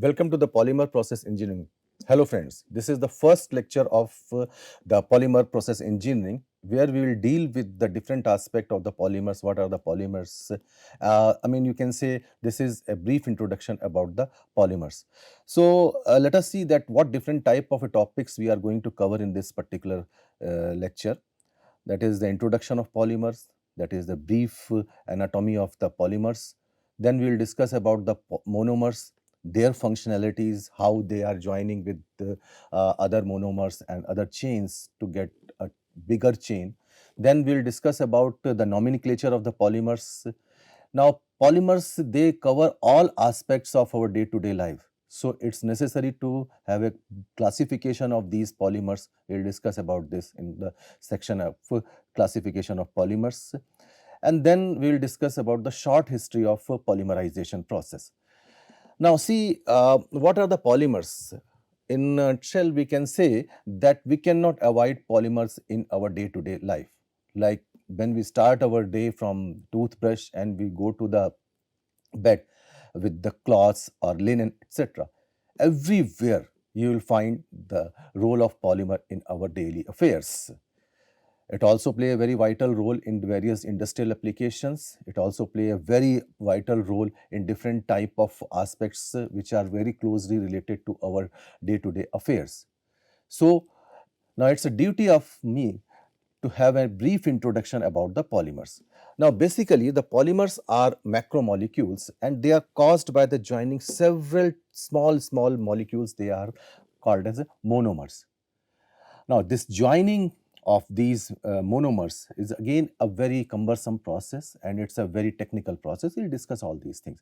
Welcome to the Polymer Process Engineering. Hello friends, this is the first lecture of the Polymer Process Engineering where we will deal with the different aspect of the polymers. What are the polymers? You can say this is a brief introduction about the polymers. So let us see that what different type of topics we are going to cover in this particular lecture. That is the introduction of polymers, that is the brief anatomy of the polymers. Then we will discuss about the monomers, their functionalities, how they are joining with other monomers and other chains to get a bigger chain. Then we will discuss about the nomenclature of the polymers. Now, polymers, they cover all aspects of our day-to-day life. So, it's necessary to have a classification of these polymers. We'll discuss about this in the section of classification of polymers. And then we'll discuss about the short history of polymerization process. Now, see, what are the polymers? In a nutshell, we can say that we cannot avoid polymers in our day-to-day life. Like when we start our day from toothbrush and we go to the bed with the cloths or linen, etc. Everywhere you will find the role of polymer in our daily affairs. It also play a very vital role in various industrial applications. It also play a very vital role in different type of aspects which are very closely related to our day-to-day affairs. So now it's a duty of me to have a brief introduction about the polymers. Now basically the polymers are macromolecules and they are caused by the joining several small molecules. They are called as monomers. Now this joining of these monomers is again a very cumbersome process and it's a very technical process. We'll discuss all these things.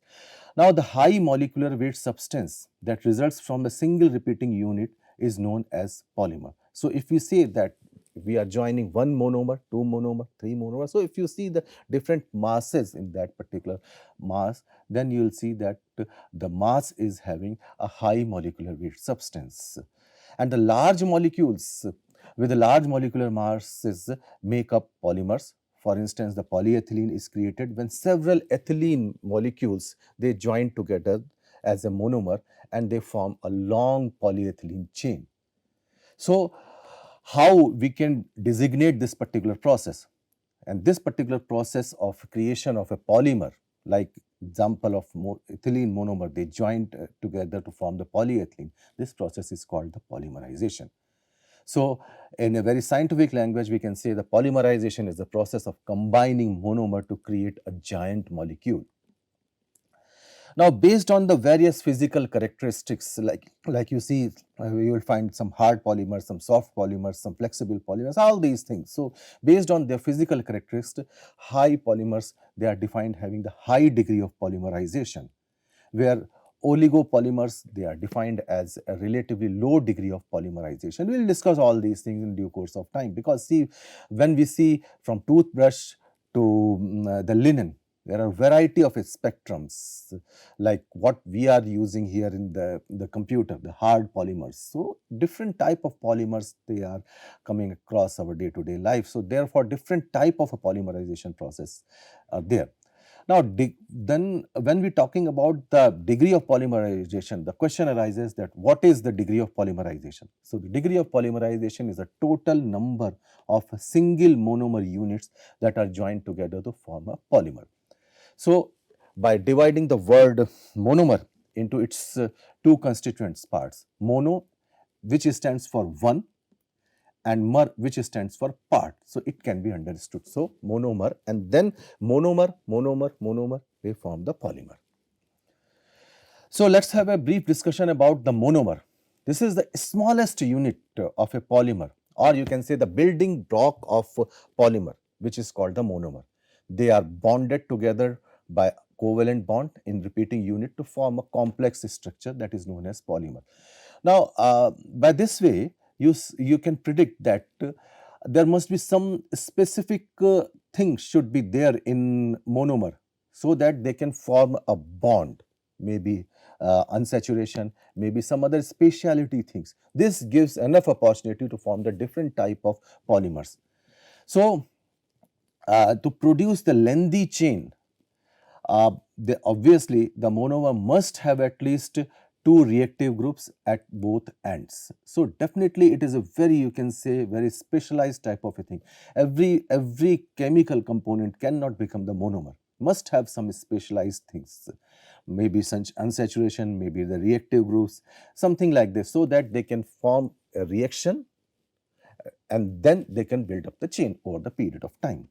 Now the high molecular weight substance that results from the single repeating unit is known as polymer. So if we say that we are joining one monomer, two monomer, three monomer. So if you see the different masses in that particular mass, then you will see that the mass is having a high molecular weight substance. And the large molecules with the large molecular masses make up polymers. For instance, the polyethylene is created when several ethylene molecules, they join together as a monomer and they form a long polyethylene chain. So, how we can designate this particular process? And this particular process of creation of a polymer, like example of ethylene monomer, they joined together to form the polyethylene. This process is called the polymerization. So, in a very scientific language, we can say the polymerization is the process of combining monomer to create a giant molecule. Now, based on the various physical characteristics, like you see, you will find some hard polymers, some soft polymers, some flexible polymers, all these things. So, based on their physical characteristics, high polymers, they are defined having the high degree of polymerization, where oligopolymers, they are defined as a relatively low degree of polymerization. We will discuss all these things in due course of time because see, when we see from toothbrush to the linen, there are a variety of spectrums like what we are using here in the computer, the hard polymers. So, different type of polymers, they are coming across our day-to-day life. So, therefore, different type of a polymerization process are there. Now, then when we're talking about the degree of polymerization, the question arises that what is the degree of polymerization? So, the degree of polymerization is the total number of single monomer units that are joined together to form a polymer. So, by dividing the word monomer into its two constituent parts, mono, which stands for one, and mer, which stands for part. So, it can be understood. So, monomer and then monomer, they form the polymer. So, let us have a brief discussion about the monomer. This is the smallest unit of a polymer, or you can say the building block of polymer, which is called the monomer. They are bonded together by covalent bond in repeating unit to form a complex structure that is known as polymer. Now, by this way, you can predict that there must be some specific thing should be there in monomer so that they can form a bond, maybe unsaturation, maybe some other speciality things. This gives enough opportunity to form the different type of polymers. So, to produce the lengthy chain, obviously the monomer must have at least two reactive groups at both ends. So definitely it is a very, you can say, very specialized type of a thing. Every chemical component cannot become the monomer, must have some specialized things, maybe such unsaturation, maybe the reactive groups, something like this, so that they can form a reaction and then they can build up the chain over the period of time.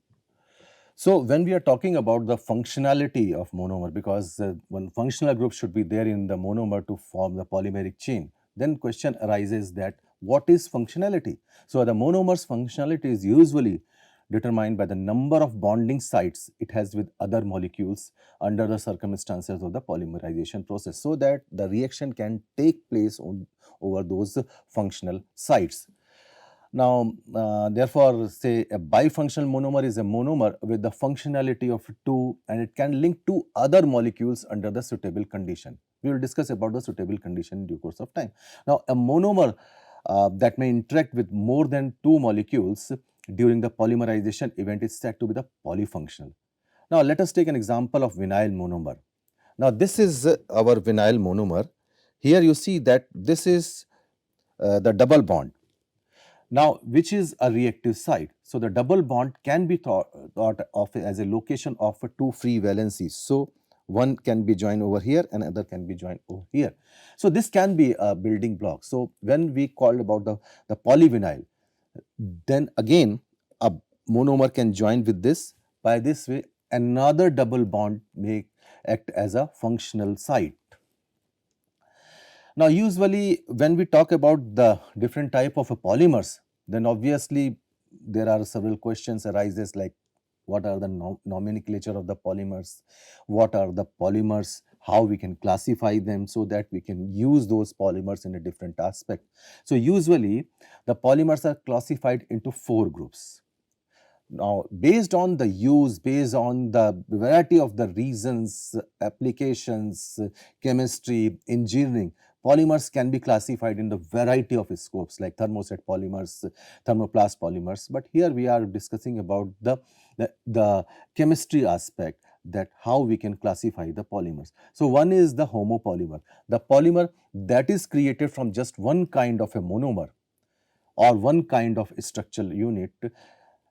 So when we are talking about the functionality of monomer, because one functional group should be there in the monomer to form the polymeric chain, then question arises that what is functionality? So the monomer's functionality is usually determined by the number of bonding sites it has with other molecules under the circumstances of the polymerization process, so that the reaction can take place over those functional sites. Now, therefore, say a bifunctional monomer is a monomer with the functionality of two, and it can link two other molecules under the suitable condition. We will discuss about the suitable condition in due course of time. Now, a monomer that may interact with more than two molecules during the polymerization event is said to be the polyfunctional. Now, let us take an example of vinyl monomer. Now, this is our vinyl monomer. Here you see that this is the double bond. Now, which is a reactive site? So, the double bond can be thought of as a location of two free valencies. So, one can be joined over here and other can be joined over here. So, this can be a building block. So, when we called about the polyvinyl, then again a monomer can join with this. By this way, another double bond may act as a functional site. Now, usually when we talk about the different type of polymers, then obviously there are several questions arises like what are the nomenclature of the polymers, what are the polymers, how we can classify them so that we can use those polymers in a different aspect. So, usually the polymers are classified into four groups. Now, based on the use, based on the variety of the reasons, applications, chemistry, engineering, polymers can be classified in the variety of scopes like thermoset polymers, thermoplast polymers. But here we are discussing about the chemistry aspect, that how we can classify the polymers. So, one is the homopolymer, the polymer that is created from just one kind of a monomer or one kind of structural unit.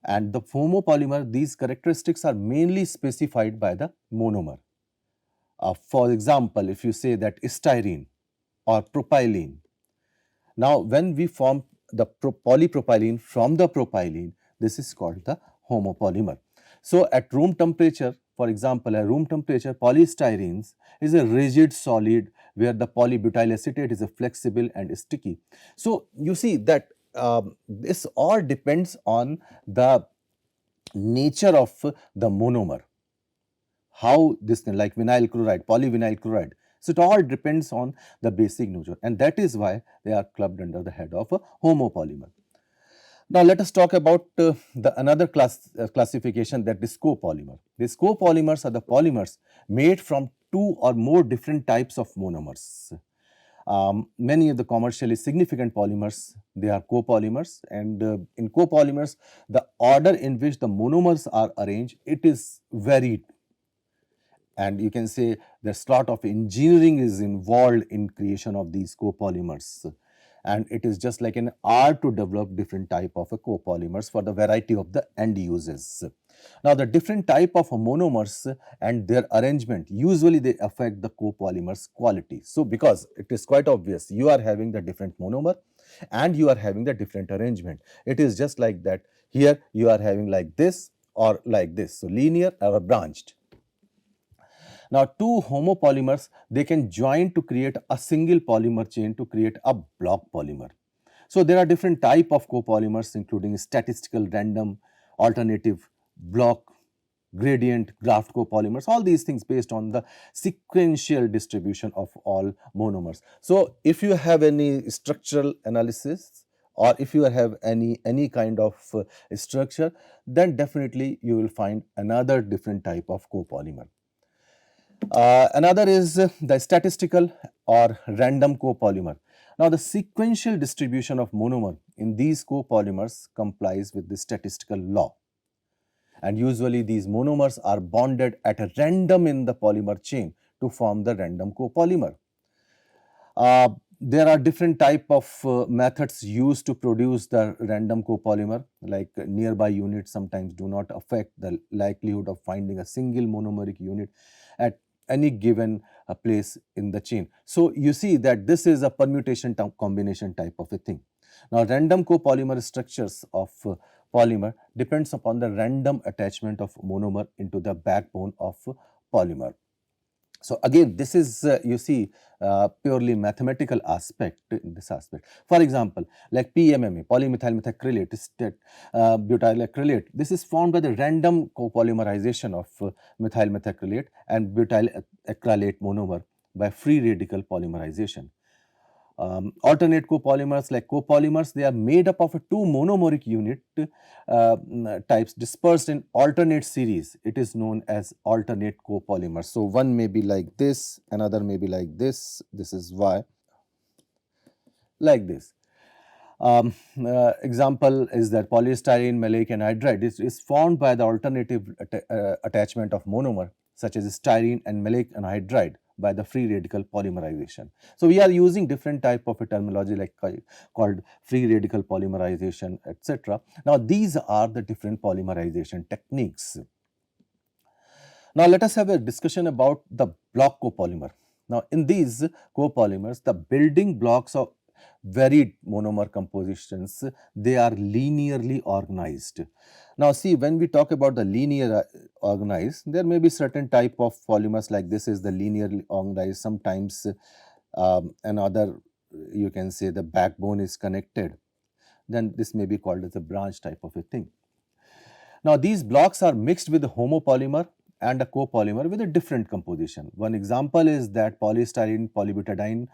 And the homopolymer, these characteristics are mainly specified by the monomer. For example, if you say that styrene or propylene, now when we form the polypropylene from the propylene, this is called the homopolymer. So, at room temperature, for example, at room temperature, polystyrenes is a rigid solid where the polybutyl acetate is a flexible and sticky. So, you see that this all depends on the nature of the monomer, how this like vinyl chloride, polyvinyl chloride. So, it all depends on the basic nature, and that is why they are clubbed under the head of a homopolymer. Now, let us talk about the another classification, that is copolymer. These copolymers are the polymers made from two or more different types of monomers. Many of the commercially significant polymers, they are copolymers, and in copolymers, the order in which the monomers are arranged, it is varied, and you can say there's a lot of engineering is involved in creation of these copolymers, and it is just like an art to develop different type of copolymers for the variety of the end uses. Now, the different type of monomers and their arrangement, usually they affect the copolymers quality. So, because it is quite obvious, you are having the different monomer and you are having the different arrangement. It is just like that. Here you are having like this or like this, so linear or branched. Now, two homopolymers, they can join to create a single polymer chain to create a block polymer. So, there are different type of copolymers including statistical, random, alternative, block, gradient, graft copolymers, all these things based on the sequential distribution of all monomers. So, if you have any structural analysis or if you have any kind of structure, then definitely you will find another different type of copolymer. Another is the statistical or random copolymer. Now, the sequential distribution of monomer in these copolymers complies with the statistical law, and usually these monomers are bonded at a random in the polymer chain to form the random copolymer. There are different type of methods used to produce the random copolymer, like nearby units sometimes do not affect the likelihood of finding a single monomeric unit at any given place in the chain. So you see that this is a permutation combination type of a thing. Now random copolymer structures of polymer depends upon the random attachment of monomer into the backbone of polymer. So again, this is you see purely mathematical aspect in this aspect. For example, like PMMA, polymethyl methacrylate, butyl acrylate. This is formed by the random copolymerization of methyl methacrylate and butyl acrylate monomer by free radical polymerization. Alternate copolymers, like copolymers, they are made up of two monomeric unit types dispersed in alternate series. It is known as alternate copolymers. So one may be like this, another may be like this. This is Y, like this. Example is that polystyrene, maleic anhydride is formed by the alternative attachment of monomer, such as styrene and maleic anhydride, by the free radical polymerization. So we are using different type of a terminology like called free radical polymerization, etc. Now these are the different polymerization techniques. Now let us have a discussion about the block copolymer. Now in these copolymers, the building blocks of varied monomer compositions, they are linearly organized. Now see, when we talk about the linear organized, there may be certain type of polymers, like this is the linearly organized. Sometimes another, you can say, the backbone is connected, then this may be called as a branch type of a thing. Now these blocks are mixed with a homopolymer and a copolymer with a different composition. One example is that polystyrene polybutadiene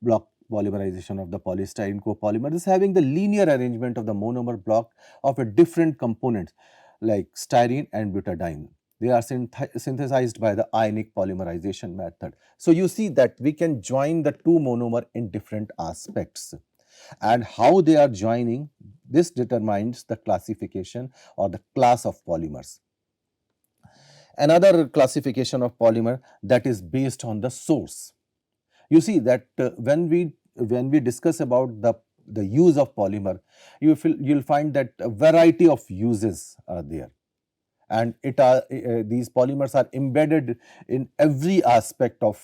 block polymerization of the polystyrene copolymer is having the linear arrangement of the monomer block of a different components like styrene and butadiene. They are synthesized by the ionic polymerization method. So you see that we can join the two monomer in different aspects, and how they are joining, this determines the classification or the class of polymers. Another classification of polymer, that is based on the source. You see that when we discuss about the use of polymer, you'll find that a variety of uses are there, and these polymers are embedded in every aspect of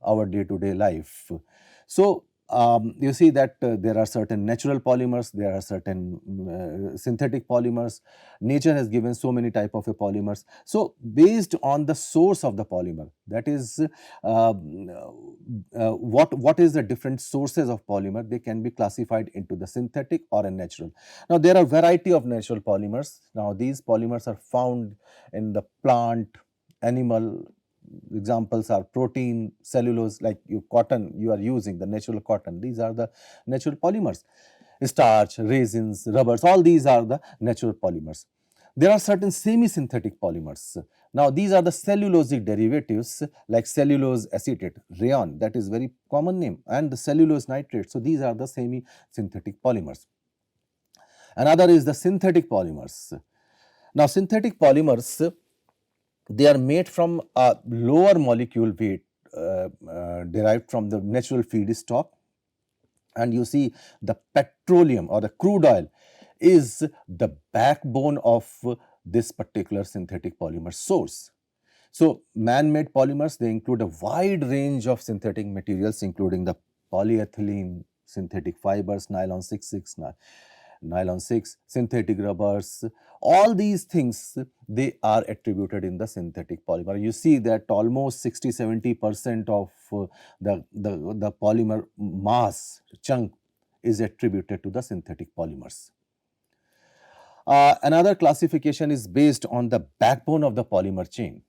our day-to-day life. So you see that there are certain natural polymers, there are certain synthetic polymers. Nature has given so many type of polymers. So based on the source of the polymer, that is what is the different sources of polymer, they can be classified into the synthetic or a natural. Now there are variety of natural polymers. Now these polymers are found in the plant, animal. Examples are protein, cellulose, like cotton, you are using the natural cotton. These are the natural polymers. Starch, resins, rubbers, all these are the natural polymers. There are certain semi-synthetic polymers. Now these are the cellulosic derivatives like cellulose acetate, rayon, that is very common name, and the cellulose nitrate. So these are the semi-synthetic polymers. Another is the synthetic polymers. Now synthetic polymers, they are made from a lower molecule weight derived from the natural feedstock, and you see the petroleum or the crude oil is the backbone of this particular synthetic polymer source. So man-made polymers, they include a wide range of synthetic materials, including the polyethylene, synthetic fibers, nylon 6, synthetic rubbers. All these things, they are attributed in the synthetic polymer. You see that almost 60-70% of the polymer mass chunk is attributed to the synthetic polymers. Another classification is based on the backbone of the polymer chain.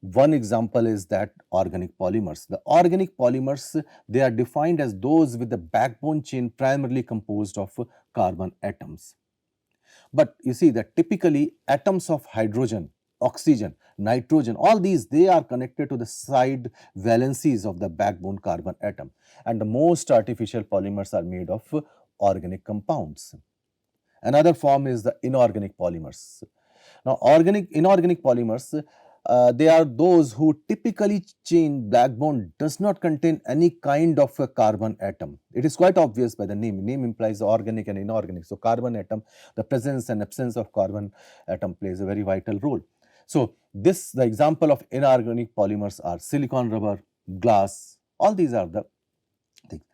One example is that organic polymers. The organic polymers, they are defined as those with the backbone chain primarily composed of carbon atoms. But you see that typically atoms of hydrogen, oxygen, nitrogen, all these, they are connected to the side valencies of the backbone carbon atom. And the most artificial polymers are made of organic compounds. Another form is the inorganic polymers. Now, inorganic polymers, They are those who typically chain black bond does not contain any kind of a carbon atom. It is quite obvious by the name. Name implies organic and inorganic. So carbon atom, the presence and absence of carbon atom plays a very vital role. So the example of inorganic polymers are silicon, rubber, glass. All these are the things.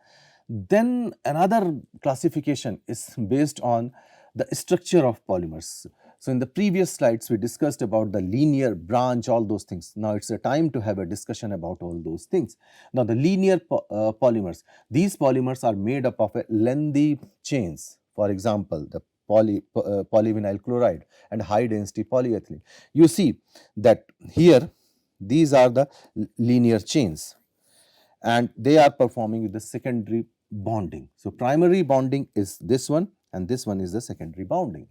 Then another classification is based on the structure of polymers. So in the previous slides, we discussed about the linear, branch, all those things. Now it's a time to have a discussion about all those things. Now the linear polymers, these polymers are made up of a lengthy chains. For example, the polyvinyl chloride and high density polyethylene. You see that here, these are the linear chains and they are performing with the secondary bonding. So primary bonding is this one and this one is the secondary bonding.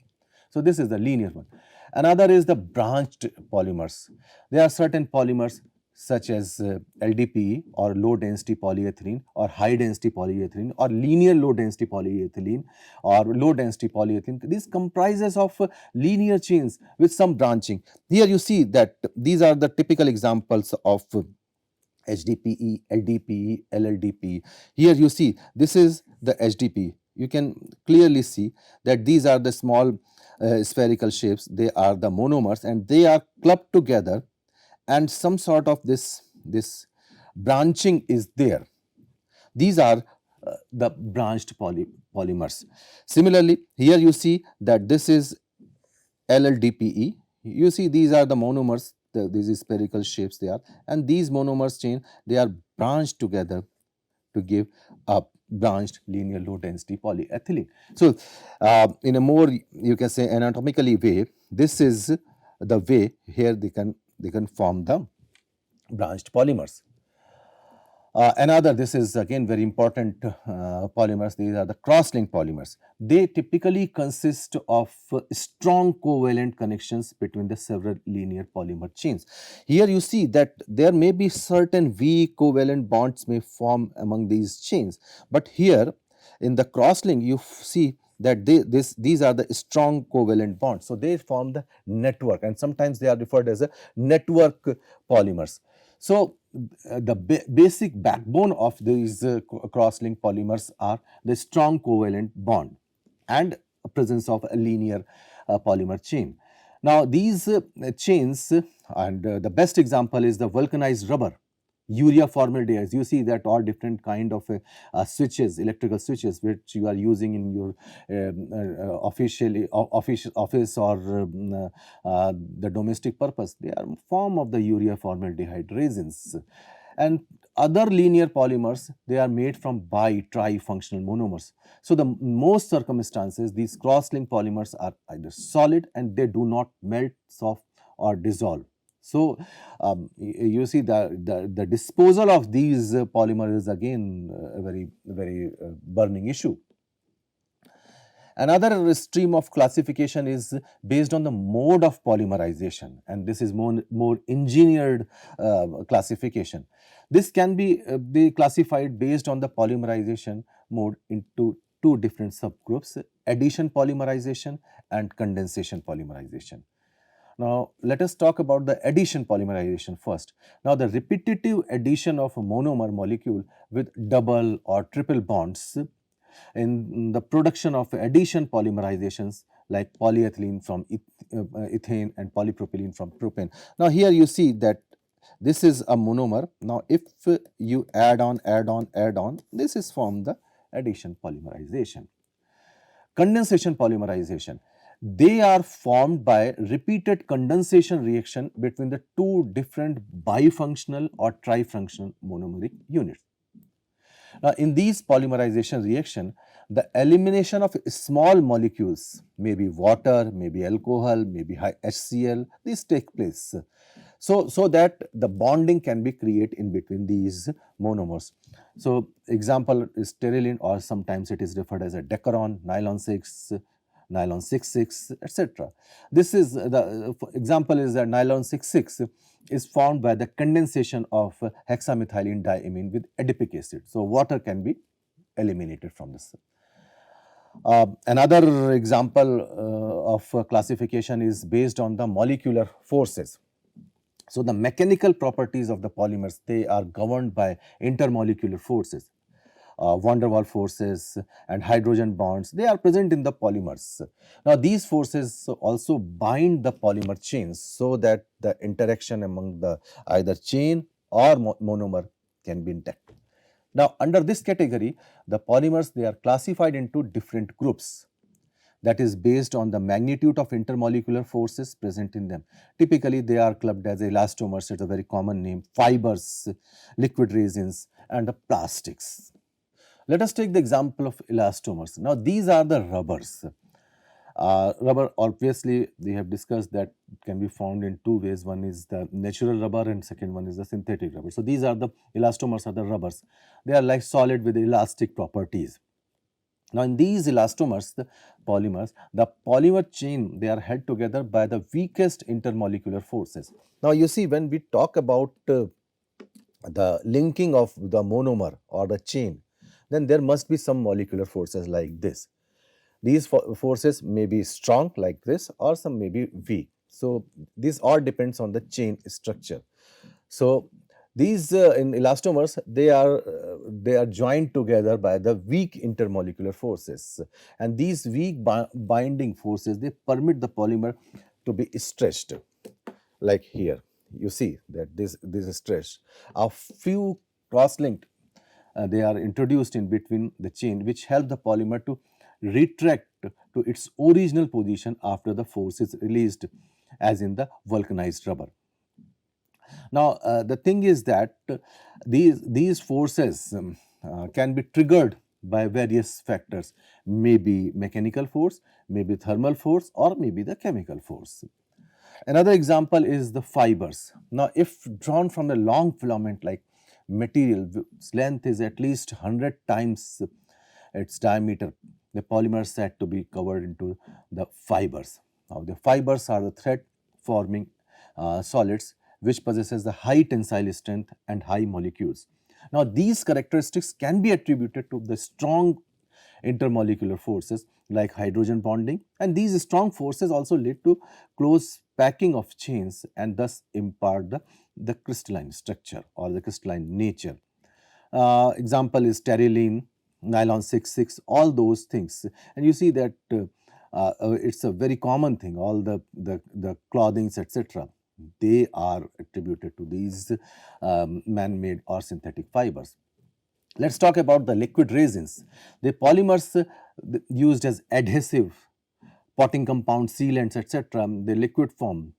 So this is the linear one. Another is the branched polymers. There are certain polymers such as LDPE or low density polyethylene or high density polyethylene or linear low density polyethylene or low density polyethylene. These comprises of linear chains with some branching. Here you see that these are the typical examples of HDPE, LDPE, LLDPE. Here you see this is the HDPE. You can clearly see that these are the small spherical shapes. They are the monomers and they are clubbed together and some sort of this branching is there. These are the branched polymers. Similarly, here you see that this is LLDPE. You see these are the monomers, these spherical shapes they are, and these monomers chain, they are branched together to give a branched linear low density polyethylene. So in a more, you can say, anatomically way, this is the way here they can form the branched polymers. Another, this is again very important polymers, these are the cross-linked polymers. They typically consist of strong covalent connections between the several linear polymer chains. Here you see that there may be certain weak covalent bonds may form among these chains, but here in the cross-link you see that these are the strong covalent bonds. So they form the network and sometimes they are referred as a network polymers. So the basic backbone of these cross-linked polymers are the strong covalent bond and presence of a linear polymer chain. Now these chains and the best example is the vulcanized rubber, urea formaldehyde. You see that all different kind of switches, electrical switches which you are using in your office or the domestic purpose, they are form of the urea formaldehyde resins. And other linear polymers, they are made from tri-functional monomers. So the most circumstances, these cross-linked polymers are either solid and they do not melt, soft or dissolve. So you see the disposal of these polymers is again a very burning issue. Another stream of classification is based on the mode of polymerization, and this is more engineered classification. This can be classified based on the polymerization mode into two different subgroups: addition polymerization and condensation polymerization. Now, let us talk about the addition polymerization first. Now, the repetitive addition of a monomer molecule with double or triple bonds in the production of addition polymerizations like polyethylene from ethane and polypropylene from propane. Now, here you see that this is a monomer. Now, if you add on, this is from the addition polymerization. Condensation polymerization. They are formed by repeated condensation reaction between the two different bifunctional or trifunctional monomeric units. Now, in these polymerization reaction, the elimination of small molecules, maybe water, maybe alcohol, maybe HCl, these take place. So that the bonding can be created in between these monomers. So example is terylene, or sometimes it is referred as a decaron, nylon 6, nylon 6,6, etc. This is the example is that nylon 6,6 is formed by the condensation of hexamethylene diamine with adipic acid. So water can be eliminated from this. Another example of classification is based on the molecular forces. So the mechanical properties of the polymers, they are governed by intermolecular forces. Van der Waals forces and hydrogen bonds, they are present in the polymers. Now these forces also bind the polymer chains so that the interaction among the either chain or monomer can be intact. Now under this category, the polymers, they are classified into different groups, that is based on the magnitude of intermolecular forces present in them. Typically, they are clubbed as elastomers, it's a very common name, fibers, liquid resins, and the plastics. Let us take the example of elastomers. Now, these are the rubbers. Rubber, obviously, we have discussed that it can be found in two ways. One is the natural rubber and second one is the synthetic rubber. So, these are the elastomers, are the rubbers. They are like solid with elastic properties. Now, in these elastomers, the polymers, the polymer chain, they are held together by the weakest intermolecular forces. Now, you see, when we talk about the linking of the monomer or the chain, then there must be some molecular forces like this. These forces may be strong like this or some may be weak. So, this all depends on the chain structure. So, these in elastomers, they are joined together by the weak intermolecular forces, and these weak binding forces, they permit the polymer to be stretched. Like here, you see that this is stretched. A few cross-linked, they are introduced in between the chain, which help the polymer to retract to its original position after the force is released, as in the vulcanized rubber. Now, the thing is that these forces can be triggered by various factors, maybe mechanical force, maybe thermal force, or maybe the chemical force. Another example is the fibers. Now, if drawn from a long filament like material, whose length is at least 100 times its diameter, the polymer is said to be covered into the fibers. Now, the fibers are the thread forming solids which possesses the high tensile strength and high molecules. Now, these characteristics can be attributed to the strong intermolecular forces like hydrogen bonding, and these strong forces also lead to close packing of chains and thus impart the crystalline structure or the crystalline nature. Example is terylene, nylon 66, all those things. And you see that it's a very common thing, all the clothings, etc. They are attributed to these man-made or synthetic fibers. Let's talk about the liquid resins. The polymers used as adhesive, potting compound, sealants, etc., the liquid form,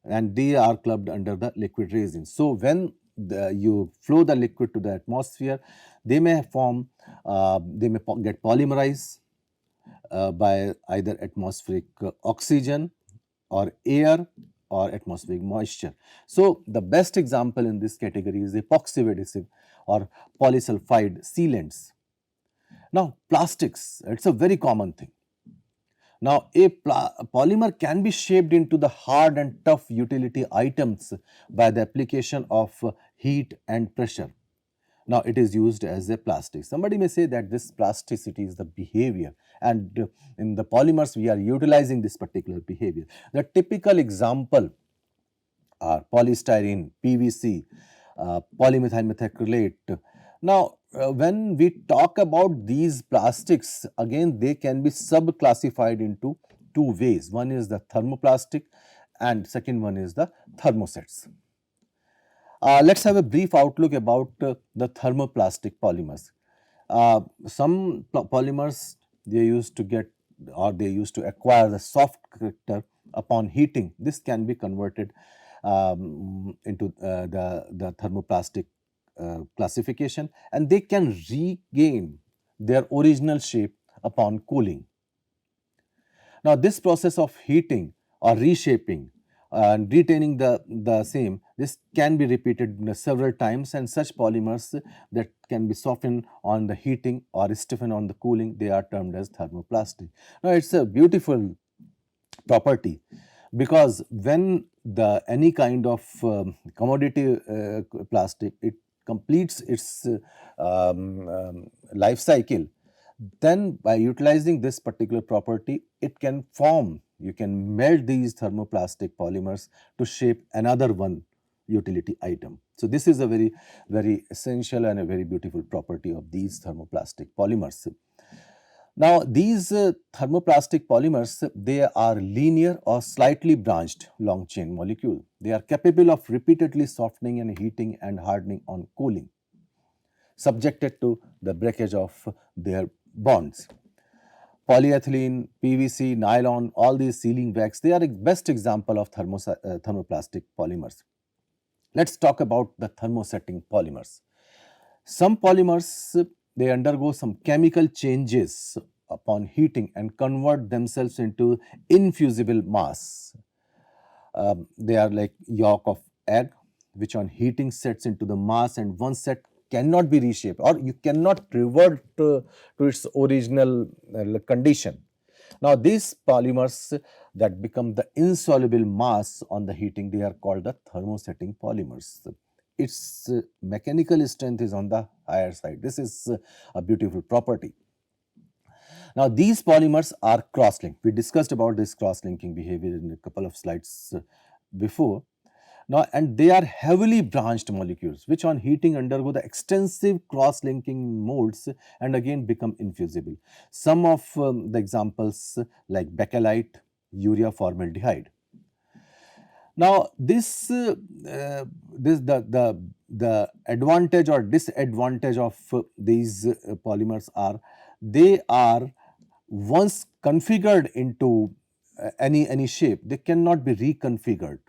and they are clubbed under the liquid resins. So, when you flow the liquid to the atmosphere, they may form, they may get polymerized by either atmospheric oxygen or air or atmospheric moisture. So, the best example in this category is epoxy adhesive or polysulfide sealants. Now, plastics, it's a very common thing. Now, a polymer can be shaped into the hard and tough utility items by the application of heat and pressure. Now, it is used as a plastic. Somebody may say that this plasticity is the behavior, and in the polymers we are utilizing this particular behavior. The typical example are polystyrene, PVC, polymethyl methacrylate. Now, when we talk about these plastics, again they can be sub-classified into two ways. One is the thermoplastic and second one is the thermosets. Let's have a brief outlook about the thermoplastic polymers. Some polymers, they used to get or they used to acquire the soft character upon heating. This can be converted into the thermoplastic classification, and they can regain their original shape upon cooling. Now, this process of heating or reshaping and retaining the same, this can be repeated several times, and such polymers that can be softened on the heating or stiffened on the cooling, they are termed as thermoplastic. Now, it's a beautiful property because when the any kind of commodity plastic, it completes its life cycle, then by utilizing this particular property, it can form, you can melt these thermoplastic polymers to shape another one utility item. So this is a very essential and a very beautiful property of these thermoplastic polymers. Now, these thermoplastic polymers, they are linear or slightly branched long chain molecule. They are capable of repeatedly softening and heating and hardening on cooling, subjected to the breakage of their bonds. Polyethylene, PVC, nylon, all these sealing wax, they are a best example of thermoplastic polymers. Let's talk about the thermosetting polymers. Some polymers, they undergo some chemical changes upon heating and convert themselves into infusible mass. They are like yolk of egg, which on heating sets into the mass, and one set cannot be reshaped, or you cannot revert to its original condition. Now, these polymers that become the insoluble mass on the heating, they are called the thermosetting polymers. Its mechanical strength is on the higher side. This is a beautiful property. Now, these polymers are cross-linked. We discussed about this cross-linking behavior in a couple of slides before. Now, and they are heavily branched molecules which on heating undergo the extensive cross-linking modes and again become infusible. Some of the examples like bakelite, urea formaldehyde. Now, the advantage or disadvantage of these polymers are they are once configured into any shape, they cannot be reconfigured.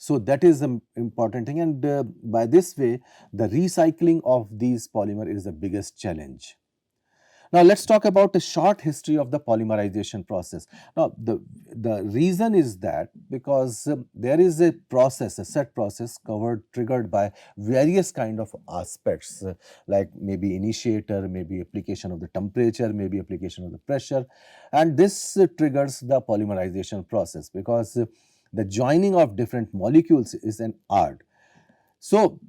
So that is an important thing, and by this way, the recycling of these polymer is the biggest challenge. Now, let's talk about a short history of the polymerization process. Now, the reason is that because there is a process, a set process covered, triggered by various kind of aspects, like maybe initiator, maybe application of the temperature, maybe application of the pressure, and this triggers the polymerization process because the joining of different molecules is an art. So,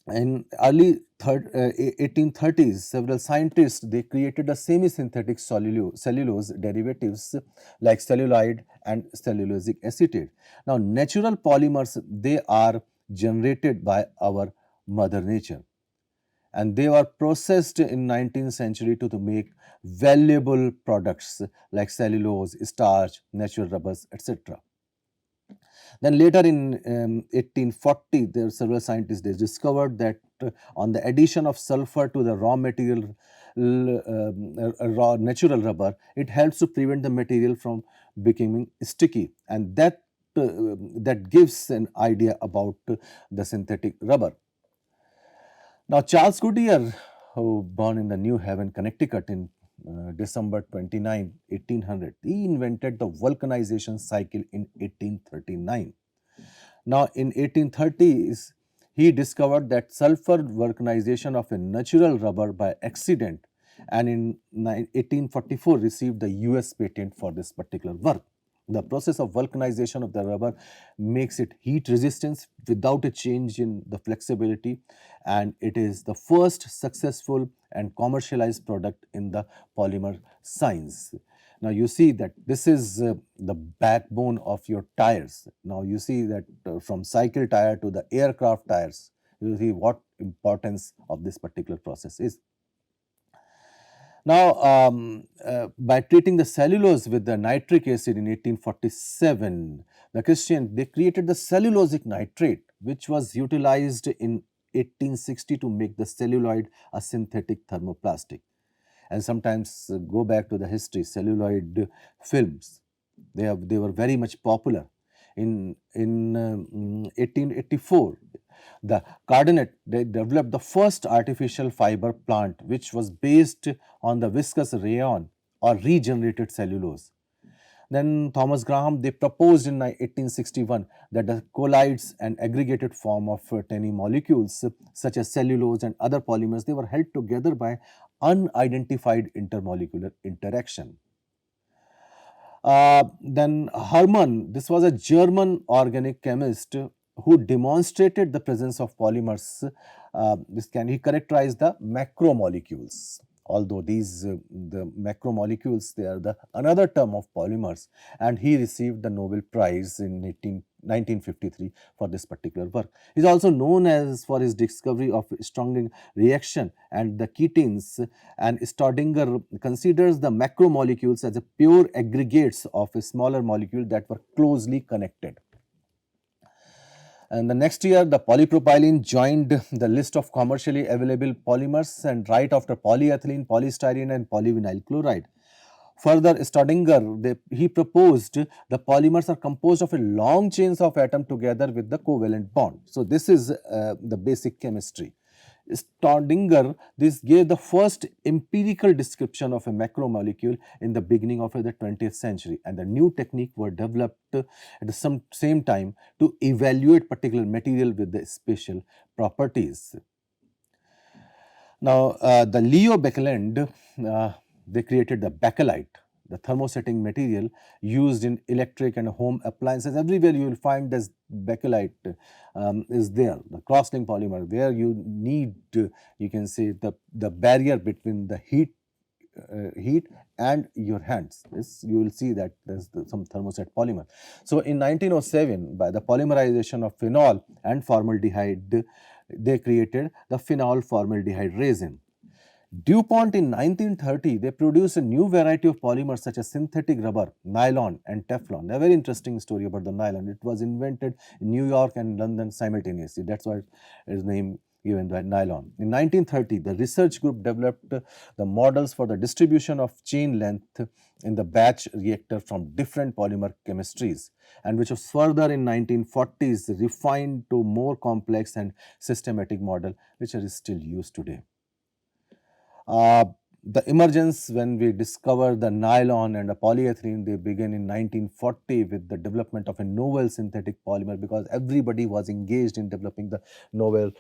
in early 1830s, several scientists, they created a semi-synthetic cellulose derivatives like celluloid and cellulosic acetate. Now, natural polymers, they are generated by our mother nature, and they were processed in 19th century to make valuable products like cellulose, starch, natural rubbers, etc. Then later in 1840, there several scientists they discovered that on the addition of sulfur to the raw material, raw natural rubber, it helps to prevent the material from becoming sticky, and that gives an idea about the synthetic rubber. Now, Charles Goodyear, who born in the New Haven, Connecticut in December 29, 1800, he invented the vulcanization cycle in 1839. Now, in 1830s, he discovered that sulfur vulcanization of a natural rubber by accident, and in 1844 received the US patent for this particular work. The process of vulcanization of the rubber makes it heat resistant without a change in the flexibility, and it is the first successful and commercialized product in the polymer science. Now, you see that this is the backbone of your tires. Now, you see that from cycle tire to the aircraft tires, you see what importance of this particular process is. Now, by treating the cellulose with the nitric acid in 1847, they created the cellulosic nitrate, which was utilized in 1860 to make the celluloid a synthetic thermoplastic. And sometimes go back to the history, celluloid films, they were very much popular. In 1884, the Cardonet, they developed the first artificial fiber plant which was based on the viscous rayon or regenerated cellulose. Then Thomas Graham, they proposed in 1861 that the colloids and aggregated form of tiny molecules such as cellulose and other polymers, they were held together by unidentified intermolecular interaction. Then Hermann, this was a German organic chemist who demonstrated the presence of polymers. He characterized the macromolecules although these the macromolecules, they are the another term of polymers, and he received the Nobel Prize in 1953 for this particular work. He is also known as for his discovery of Stirling reaction and the ketenes, and Staudinger considers the macromolecules as a pure aggregates of a smaller molecule that were closely connected. And the next year, the polypropylene joined the list of commercially available polymers, and right after polyethylene, polystyrene, and polyvinyl chloride. Further, Staudinger, he proposed the polymers are composed of a long chains of atom together with the covalent bond. So, this is the basic chemistry. Staudinger, this gave the first empirical description of a macromolecule in the beginning of the 20th century, and the new technique were developed at the same time to evaluate particular material with the special properties. Now, the Leo Baekeland, they created the bakelite, the thermosetting material used in electric and home appliances. Everywhere you will find this bakelite is there, the cross-linked polymer, where you need, you can say, the barrier between the heat and your hands. This you will see that there's some thermoset polymer. So, in 1907, by the polymerization of phenol and formaldehyde, they created the phenol formaldehyde resin. DuPont in 1930, they produced a new variety of polymers such as synthetic rubber, nylon and Teflon. A very interesting story about the nylon. It was invented in New York and London simultaneously. That's why it is named given by nylon. In 1930, the research group developed the models for the distribution of chain length in the batch reactor from different polymer chemistries, and which was further in 1940s refined to more complex and systematic model, which are still used today. The emergence when we discover the nylon and the polyethylene, they began in 1940 with the development of a novel synthetic polymer, because everybody was engaged in developing the novel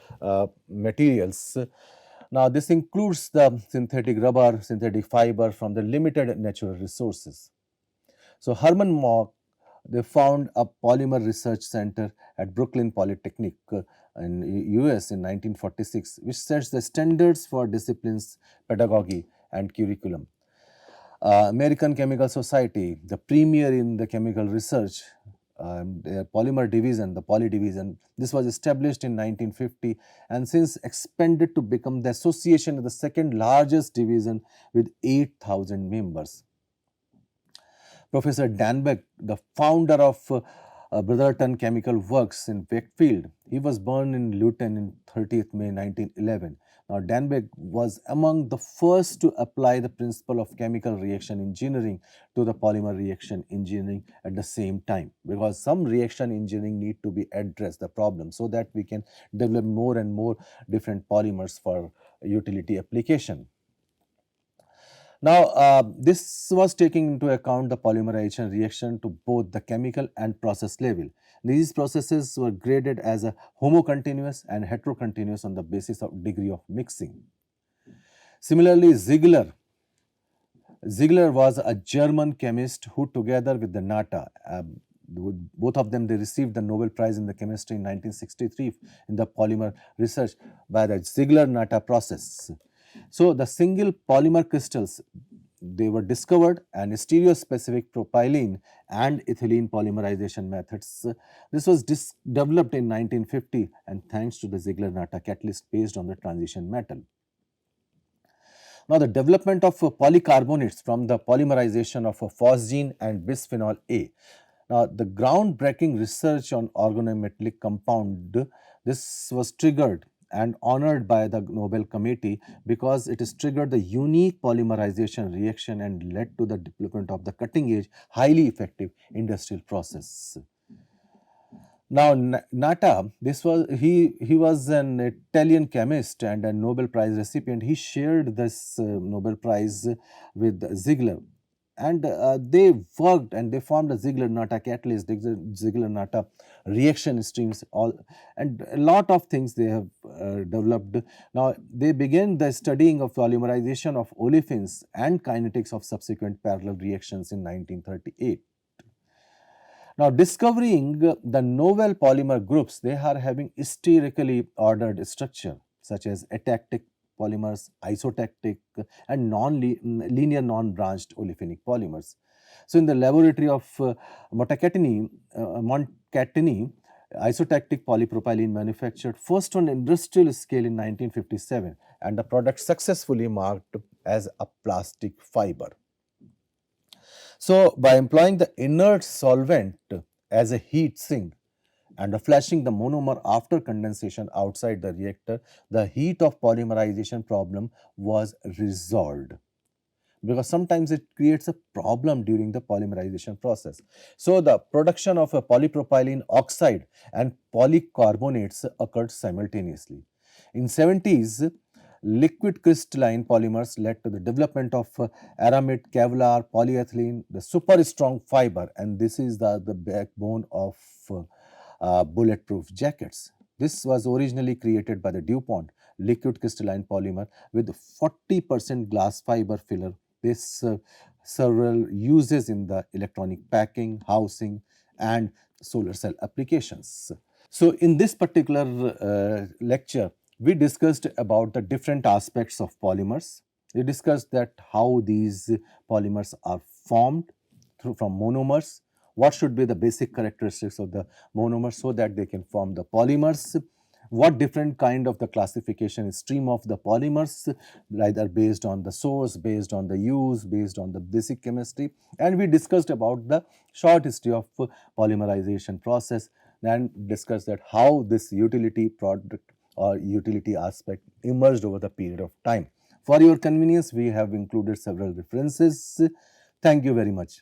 materials. Now, this includes the synthetic rubber, synthetic fiber from the limited natural resources. So, Herman Mock, they found a polymer research center at Brooklyn Polytechnic in US in 1946, which sets the standards for disciplines, pedagogy and curriculum. American Chemical Society, the premier in the chemical research, their polymer division, the poly division, this was established in 1950 and since expanded to become the association of the second largest division with 8,000 members. Professor Danbeck, the founder of Brotherton Chemical Works in Wakefield, he was born in Luton in 30th May 1911. Now, Danbeck was among the first to apply the principle of chemical reaction engineering to the polymer reaction engineering at the same time, because some reaction engineering need to be addressed the problem so that we can develop more and more different polymers for utility application. Now, this was taking into account the polymerization reaction to both the chemical and process level. These processes were graded as a homocontinuous and heterocontinuous on the basis of degree of mixing. Similarly, Ziegler was a German chemist who, together with the Nata, both of them, they received the Nobel Prize in the chemistry in 1963 in the polymer research by the Ziegler-Nata process. So, the single polymer crystals, they were discovered, and stereospecific propylene and ethylene polymerization methods. This was developed in 1950 and thanks to the Ziegler-Natta catalyst based on the transition metal. Now, the development of polycarbonates from the polymerization of phosgene and bisphenol A. Now, the groundbreaking research on organometallic compound, this was triggered and honored by the Nobel Committee because it has triggered the unique polymerization reaction and led to the development of the cutting edge, highly effective industrial process. Now, Nata, he was an Italian chemist and a Nobel Prize recipient. He shared this Nobel Prize with Ziegler, and they worked and they formed a Ziegler-Natta catalyst, Ziegler-Natta reaction streams, all, and a lot of things they have developed. Now, they began the studying of polymerization of olefins and kinetics of subsequent parallel reactions in 1938. Now, discovering the novel polymer groups, they are having sterically ordered structure such as atactic polymers, isotactic and linear non-branched olefinic polymers. So in the laboratory of Montcatini, isotactic polypropylene manufactured first on industrial scale in 1957, and the product successfully marked as a plastic fiber. So by employing the inert solvent as a heat sink and flashing the monomer after condensation outside the reactor, the heat of polymerization problem was resolved, because sometimes it creates a problem during the polymerization process. So the production of a polypropylene oxide and polycarbonates occurred simultaneously. In 70s, liquid crystalline polymers led to the development of aramid, Kevlar, polyethylene, the super strong fiber, and this is the backbone of bulletproof jackets. This was originally created by the DuPont liquid crystalline polymer with 40% glass fiber filler. This several uses in the electronic packing, housing, and solar cell applications. So in this particular lecture, we discussed about the different aspects of polymers. We discussed that how these polymers are formed from monomers, what should be the basic characteristics of the monomers so that they can form the polymers, what different kind of the classification stream of the polymers, either based on the source, based on the use, based on the basic chemistry, and we discussed about the short history of polymerization process and discussed that how this utility product or utility aspect emerged over the period of time. For your convenience, we have included several references. Thank you very much.